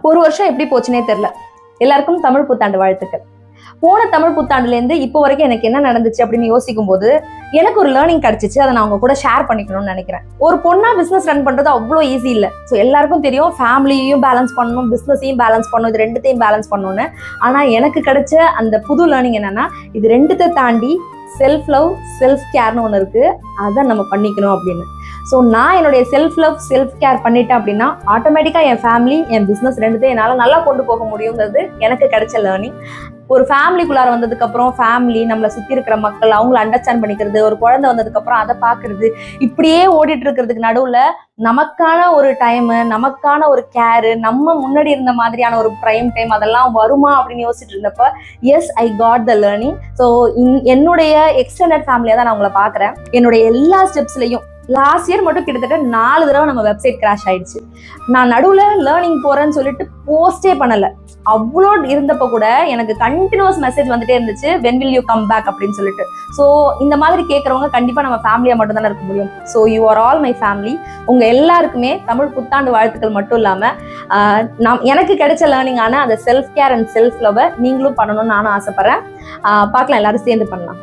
ஒரு வருஷம் எப்படி போச்சுனே தெரியல. எல்லாருக்கும் தமிழ் புத்தாண்டு வாழ்த்துக்கள். போன தமிழ் புத்தாண்டுலேருந்து இப்போ வரைக்கும் எனக்கு என்ன நடந்துச்சு அப்படின்னு யோசிக்கும் போது எனக்கு ஒரு லேர்னிங் கிடைச்சிச்சு. அதை நான் அவங்க கூட ஷேர் பண்ணிக்கணும்னு நினைக்கிறேன். ஒரு பொண்ணா பிசினஸ் ரன் பண்றது அவ்வளோ ஈஸி இல்லை. ஸோ எல்லாருக்கும் தெரியும் ஃபேமிலியையும் பேலன்ஸ் பண்ணணும், பிசினஸையும் பேலன்ஸ் பண்ணணும், இது ரெண்டுத்தையும் பேலன்ஸ் பண்ணணும்னு. ஆனால் எனக்கு கிடைச்ச அந்த புது லேர்னிங் என்னன்னா, இது ரெண்டுத்தை தாண்டி செல்ஃப் லவ், செல்ஃப் கேர்னு ஒன்று இருக்கு. அதை நம்ம பண்ணிக்கணும் அப்படின்னு. ஸோ நான் என்னுடைய செல்ஃப் லவ், செல்ஃப் கேர் பண்ணிட்டேன் அப்படின்னா ஆட்டோமேட்டிக்காக என் ஃபேமிலி, என் பிஸ்னஸ் ரெண்டுத்தையும் என்னால் நல்லா கொண்டு போக முடியுங்கிறது எனக்கு கிடைச்ச லேர்னிங். ஒரு ஃபேமிலிக்குள்ளார வந்ததுக்கப்புறம் ஃபேமிலி, நம்மளை சுற்றி இருக்கிற மக்கள், அவங்கள அண்டர்ஸ்டாண்ட் பண்ணிக்கிறது, ஒரு குழந்தை வந்ததுக்கப்புறம் அதை பார்க்கறது, இப்படியே ஓடிட்டு இருக்கிறதுக்கு நடுவில் நமக்கான ஒரு டைமு, நமக்கான ஒரு கேரு, நம்ம முன்னாடி இருந்த மாதிரியான ஒரு ப்ரைம் டைம் அதெல்லாம் வருமா அப்படின்னு யோசிச்சுட்டு இருந்தப்ப yes, I got the learning. So என்னுடைய எக்ஸ்டெண்டட் ஃபேமிலியாக தான் நான் உங்களை பார்க்குறேன். என்னுடைய எல்லா ஸ்டெப்ஸ்லையும் லாஸ்ட் இயர் மட்டும் கிட்டத்தட்ட 4 தடவை நம்ம வெப்சைட் கிராஷ் ஆயிடுச்சு. நான் நடுவில் லேர்னிங் போறேன்னு சொல்லிட்டு போஸ்டே பண்ணலை. அவ்வளோ இருந்தப்போ கூட எனக்கு கண்டினியூஸ் மெசேஜ் வந்துட்டே இருந்துச்சு, when will you come back அப்படின்னு சொல்லிட்டு. ஸோ இந்த மாதிரி கேட்குறவங்க கண்டிப்பாக நம்ம ஃபேமிலியாக மட்டும் தானே இருக்க முடியும். So you are all my family. உங்கள் எல்லாருக்குமே தமிழ் புத்தாண்டு வாழ்த்துக்கள் மட்டும் இல்லாமல் எனக்கு கிடைச்ச லேர்னிங்கான அந்த செல்ஃப் கேர் அண்ட் செல்ஃப் லவ்வை நீங்களும் பண்ணணும்னு நானும் ஆசைப்பட்றேன். பார்க்கலாம், எல்லாரும் சேர்ந்து பண்ணலாம்.